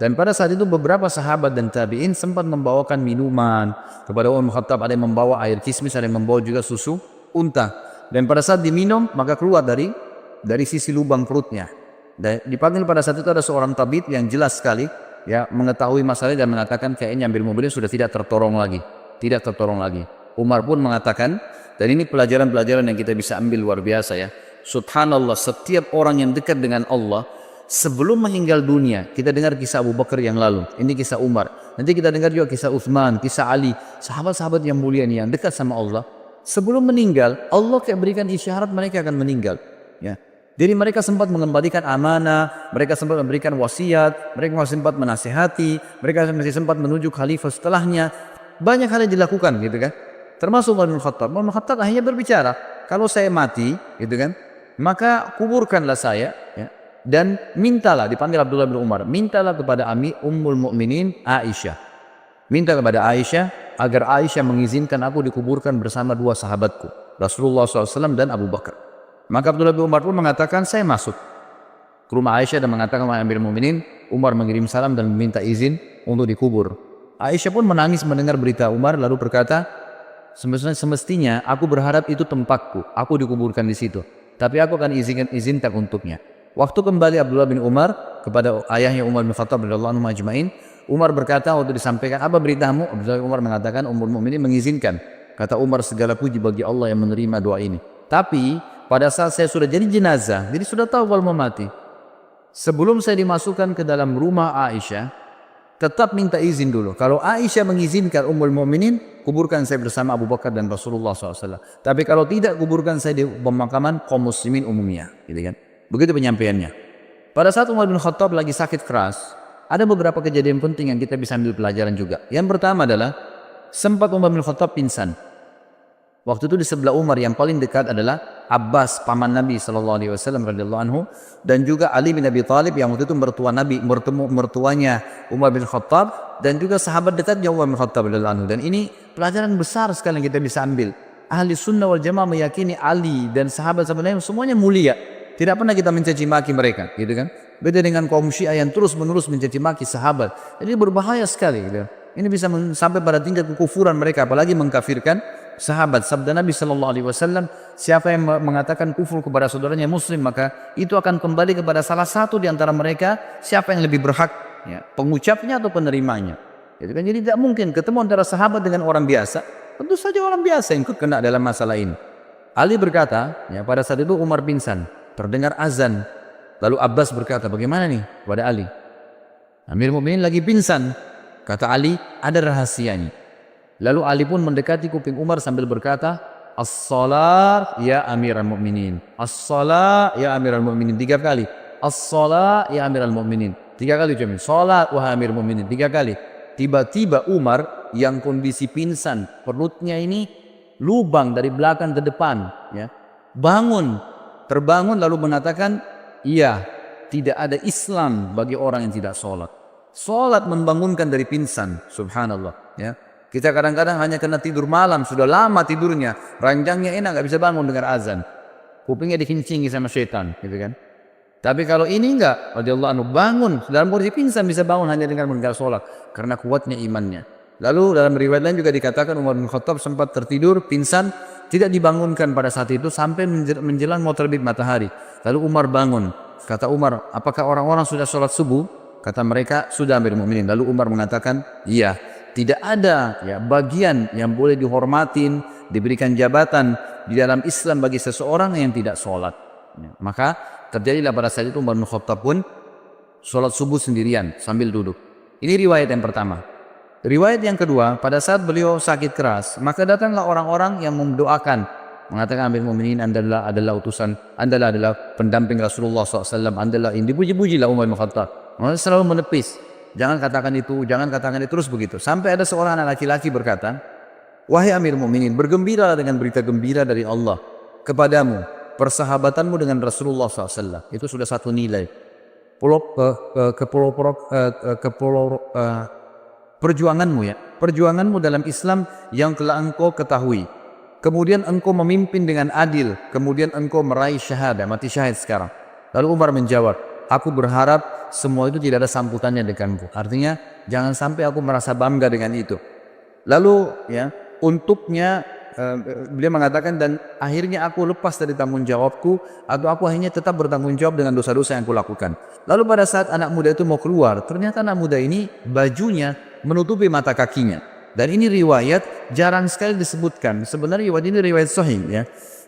Dan pada saat itu beberapa sahabat dan tabi'in sempat membawakan minuman kepada Umar bin Khattab. Ada yang membawa air kismis, ada yang membawa juga susu unta. Dan pada saat diminum maka keluar dari sisi lubang perutnya. Dan dipanggil pada saat itu ada seorang tabib yang jelas sekali ya mengetahui masalah dan mengatakan kayaknya ambil mobilnya sudah tidak tertolong lagi. Tidak tertolong lagi. Umar pun mengatakan, dan ini pelajaran-pelajaran yang kita bisa ambil luar biasa ya. Subhanallah, setiap orang yang dekat dengan Allah sebelum meninggal dunia, kita dengar kisah Abu Bakar yang lalu, ini kisah Umar, nanti kita dengar juga kisah Uthman, kisah Ali, sahabat-sahabat yang mulia ini yang dekat sama Allah. Sebelum meninggal, Allah kayak berikan isyarat mereka akan meninggal. Ya. Jadi mereka sempat mengembalikan amanah, mereka sempat memberikan wasiat, mereka masih sempat menasihati, mereka masih sempat menuju khalifah setelahnya. Banyak hal yang dilakukan gitu kan. Termasuk Umar bin Khattab. Umar bin Khattab akhirnya berbicara, kalau saya mati, gitu kan, maka kuburkanlah saya, ya, dan mintalah, dipanggil Abdullah bin Umar, mintalah kepada Ummul Mukminin Aisyah. Minta kepada Aisyah agar Aisyah mengizinkan aku dikuburkan bersama dua sahabatku, Rasulullah SAW dan Abu Bakar. Maka Abdullah bin Umar pun mengatakan, saya masuk ke rumah Aisyah dan mengatakan, wahai Amirul Mukminin, Umar mengirim salam dan meminta izin untuk dikubur. Aisyah pun menangis mendengar berita Umar lalu berkata, semestinya aku berharap itu tempatku, aku dikuburkan di situ. Tapi aku akan izinkan untuknya. Waktu kembali Abdullah bin Umar kepada ayahnya Umar bin Khattab radhiyallahu anhu ajma'in, Umar berkata waktu disampaikan, apa beritamu? Abdullah bin Umar mengatakan, Ummul Mukminin mengizinkan. Kata Umar, segala puji bagi Allah yang menerima doa ini. Tapi pada saat saya sudah jadi jenazah, jadi sudah tahu kalau mau mati. Sebelum saya dimasukkan ke dalam rumah Aisyah, tetap minta izin dulu. Kalau Aisyah mengizinkan Ummul Mukminin, kuburkan saya bersama Abu Bakar dan Rasulullah SAW. Tapi kalau tidak, kuburkan saya di pemakaman kaum muslimin umumnya. Gitu kan? Begitu penyampaiannya. Pada saat Umar bin Khattab lagi sakit keras, ada beberapa kejadian penting yang kita bisa ambil pelajaran juga. Yang pertama adalah, sempat Umar bin Khattab pingsan. Waktu itu di sebelah Umar yang paling dekat adalah Abbas, paman Nabi SAW radhiyallahu anhu, dan juga Ali bin Abi Thalib yang waktu itu mertua Nabi, mertuanya Umar bin Khattab, dan juga sahabat dekatnya Umar bin Khattab radhiyallahu anhu. Dan ini pelajaran besar sekali yang kita bisa ambil. Ahli sunnah wal jamaah meyakini Ali dan sahabat-sahabat lain semuanya mulia. Tidak pernah kita mencaci maki mereka, gitu kan? Beda dengan kaum Syiah yang terus-menerus mencaci maki sahabat. Jadi berbahaya sekali, gitu. Ini bisa sampai pada tingkat kekufuran mereka, apalagi mengkafirkan sahabat. Sabda Nabi SAW, siapa yang mengatakan kufur kepada saudaranya muslim, maka itu akan kembali kepada salah satu di antara mereka, siapa yang lebih berhak, ya, pengucapnya atau penerimanya. Gitu kan? Jadi tidak mungkin ketemu antara sahabat dengan orang biasa. Tentu saja orang biasa yang kena dalam masalah ini. Ali berkata, ya, pada saat itu Umar pingsan, terdengar azan. Lalu Abbas berkata, bagaimana nih kepada Ali? Amirul Mukminin lagi pingsan. Kata Ali, ada rahasianya. Lalu Ali pun mendekati kuping Umar sambil berkata, As-salat ya Amirul Mukminin. As-salat ya Amirul Mukminin. 3 kali. As-salat ya Amirul Mukminin. 3 kali cuma. Salat wahai Amirul Mukminin. 3 kali. Tiba-tiba Umar yang kondisi pingsan, perutnya ini lubang dari belakang ke depan, ya, terbangun lalu mengatakan, iya, tidak ada Islam bagi orang yang tidak sholat. Sholat membangunkan dari pingsan, subhanallah. Ya. Kita kadang-kadang hanya kena tidur malam, sudah lama tidurnya, ranjangnya enak, nggak bisa bangun dengar azan, kupingnya dikincingi sama setan, gitu kan. Tapi kalau ini enggak, radhiyallahu anhu, bangun dalam kondisi pingsan bisa bangun hanya dengan meninggal sholat, karena kuatnya imannya. Lalu dalam riwayat lain juga dikatakan Umar bin Khattab sempat tertidur, pingsan, tidak dibangunkan pada saat itu sampai menjelang mau terbit matahari. Lalu Umar bangun. Kata Umar, apakah orang-orang sudah sholat subuh? Kata mereka, sudah Amirul Mukminin. Lalu Umar mengatakan, iya, tidak ada, ya, bagian yang boleh dihormatin, diberikan jabatan di dalam Islam bagi seseorang yang tidak sholat. Ya, maka terjadilah pada saat itu Umar bin Khattab pun sholat subuh sendirian sambil duduk. Ini riwayat yang pertama. Riwayat yang kedua, pada saat beliau sakit keras, maka datanglah orang-orang yang mendoakan, mengatakan Amirul Mukminin, Anda adalah utusan, Anda adalah pendamping Rasulullah SAW, Anda ini dipuji-pujilah Umar bin Khattab. Mereka selalu menepis, jangan katakan itu, jangan katakan itu, terus begitu. Sampai ada seorang anak laki-laki berkata, wahai Amirul Mukminin, bergembiralah dengan berita gembira dari Allah kepadamu, persahabatanmu dengan Rasulullah SAW. Itu sudah satu nilai. Perjuanganmu, ya, perjuanganmu dalam Islam yang telah engkau ketahui. Kemudian engkau memimpin dengan adil, kemudian engkau meraih syahadah, mati syahid sekarang. Lalu Umar menjawab, aku berharap semua itu tidak ada sambutannya denganku. Artinya jangan sampai aku merasa bangga dengan itu. Lalu ya untuknya beliau mengatakan, dan akhirnya aku lepas dari tanggung jawabku, atau aku akhirnya tetap bertanggung jawab dengan dosa-dosa yang kulakukan. Lalu pada saat anak muda itu mau keluar, ternyata anak muda ini bajunya menutupi mata kakinya. Dan ini riwayat jarang sekali disebutkan. Sebenarnya riwayat ini riwayat sahih ya,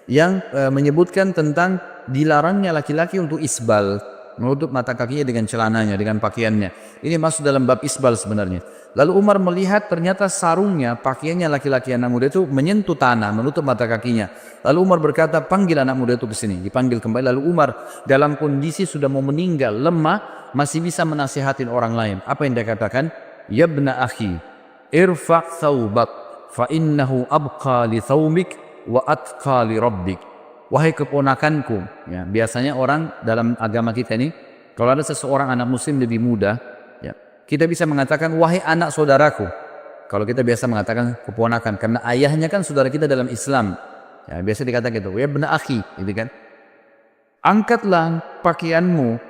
yang menyebutkan tentang dilarangnya laki-laki untuk isbal, menutup mata kakinya dengan celananya, dengan pakaiannya. Ini masuk dalam bab isbal sebenarnya. Lalu Umar melihat ternyata sarungnya, pakaiannya laki-laki anak muda itu menyentuh tanah, menutup mata kakinya. Lalu Umar berkata, panggil anak muda itu ke sini. Dipanggil kembali. Lalu Umar dalam kondisi sudah mau meninggal, lemah, masih bisa menasihatin orang lain. Apa yang dia katakan? Ya ibna akhi, irfa' thawbak, fa innahu abqa li thawmik wa atqa li rabbik. Wahai keponakanku, ya, biasanya orang dalam agama kita ini, kalau ada seseorang anak muslim lebih muda, ya, kita bisa mengatakan wahai anak saudaraku. Kalau kita biasa mengatakan keponakan, karena ayahnya kan saudara kita dalam Islam. Ya, biasa dikatakan gitu, ya ibna akhi, gitu kan. Angkatlah pakaianmu,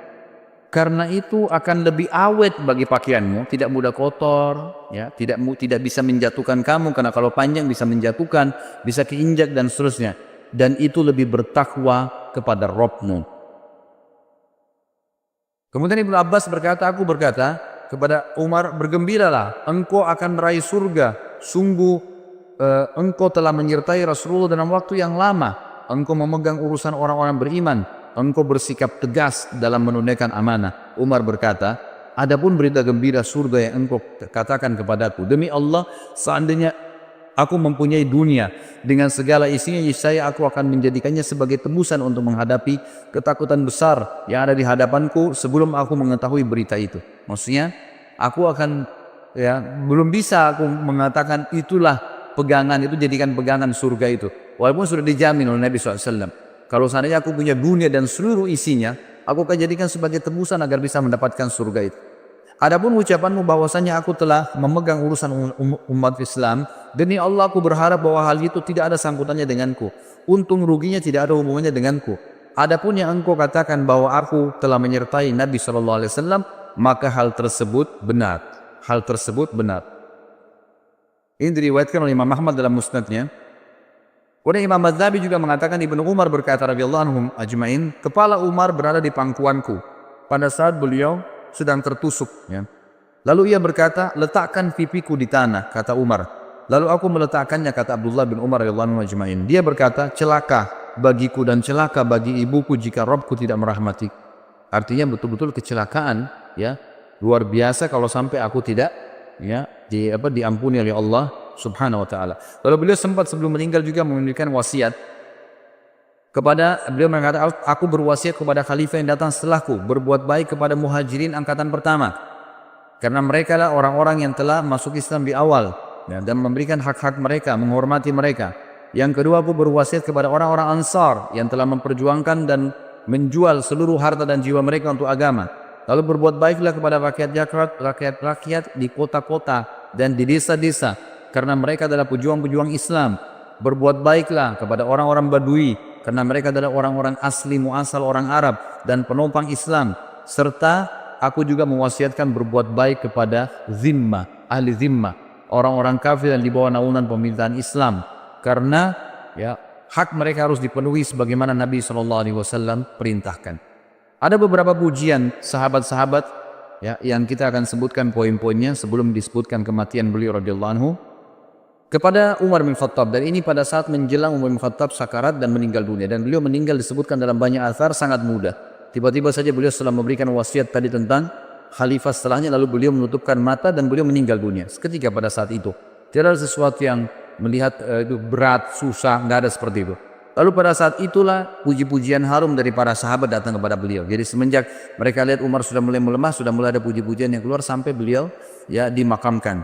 karena itu akan lebih awet bagi pakaianmu, tidak mudah kotor, ya, tidak bisa menjatuhkan kamu, karena kalau panjang bisa menjatuhkan, bisa keinjak dan seterusnya. Dan itu lebih bertakwa kepada Rabbmu. Kemudian Ibnu Abbas berkata, aku berkata kepada Umar, bergembiralah, engkau akan meraih surga. Sungguh engkau telah menyertai Rasulullah dalam waktu yang lama. Engkau memegang urusan orang-orang beriman. Engkau bersikap tegas dalam menunaikan amanah. Umar berkata, adapun berita gembira surga yang engkau katakan kepadaku, demi Allah, seandainya aku mempunyai dunia dengan segala isinya, saya aku akan menjadikannya sebagai tebusan untuk menghadapi ketakutan besar yang ada di hadapanku sebelum aku mengetahui berita itu. Maksudnya, aku akan, ya, belum bisa aku mengatakan itulah pegangan itu, jadikan pegangan surga itu. Walaupun sudah dijamin oleh Nabi SAW. Kalau seandainya aku punya dunia dan seluruh isinya, aku akan jadikan sebagai tebusan agar bisa mendapatkan surga itu. Adapun ucapanmu bahwasanya aku telah memegang urusan umat Islam, demi Allah aku berharap bahwa hal itu tidak ada sangkutannya denganku. Untung ruginya tidak ada hubungannya denganku. Adapun yang engkau katakan bahwa aku telah menyertai Nabi SAW, maka hal tersebut benar. Hal tersebut benar. Ini diriwayatkan oleh Imam Ahmad dalam musnadnya. Kemudian Imam Madzhabi juga mengatakan, Ibnu Umar berkata radhiyallahu anhum ajmain, kepala Umar berada di pangkuanku pada saat beliau sedang tertusuk, ya. Lalu ia berkata, letakkan pipiku di tanah, kata Umar. Lalu aku meletakkannya, kata Abdullah bin Umar radhiyallahu anhu ajmain. Dia berkata, celaka bagiku dan celaka bagi ibuku jika Rabbku tidak merahmati. Artinya betul-betul kecelakaan, ya, luar biasa kalau sampai aku tidak, ya, diampuni oleh Allah Subhanahu wa taala. Lalu beliau sempat sebelum meninggal juga memberikan wasiat kepada, beliau mengatakan, aku berwasiat kepada khalifah yang datang setelahku, berbuat baik kepada muhajirin angkatan pertama, karena mereka lah orang-orang yang telah masuk Islam di awal, ya, dan memberikan hak-hak mereka, menghormati mereka. Yang kedua, aku berwasiat kepada orang-orang Ansar yang telah memperjuangkan dan menjual seluruh harta dan jiwa mereka untuk agama. Lalu berbuat baiklah kepada rakyat di kota-kota dan di desa-desa, karena mereka adalah pejuang-pejuang Islam. Berbuat baiklah kepada orang-orang Badui, karena mereka adalah orang-orang asli muasal orang Arab dan penopang Islam. Serta aku juga mewasiatkan berbuat baik kepada zimmah, ahli zimmah, orang-orang kafir yang di bawah naungan pemerintahan Islam, karena, ya, hak mereka harus dipenuhi sebagaimana Nabi SAW perintahkan. Ada beberapa pujian sahabat-sahabat, ya, yang kita akan sebutkan poin-poinnya sebelum disebutkan kematian beliau radhiyallahu anhu kepada Umar bin Khattab. Dan ini pada saat menjelang Umar bin Khattab sakarat dan meninggal dunia, dan beliau meninggal disebutkan dalam banyak athar sangat muda. Tiba-tiba saja beliau setelah memberikan wasiat tadi tentang khalifah setelahnya, lalu beliau menutupkan mata dan beliau meninggal dunia seketika pada saat itu. Tidak ada sesuatu yang melihat itu berat, susah, nggak ada seperti itu. Lalu pada saat itulah puji-pujian harum dari para sahabat datang kepada beliau. Jadi semenjak mereka lihat Umar sudah mulai melemah, sudah mulai ada puji-pujian yang keluar sampai beliau, ya, dimakamkan.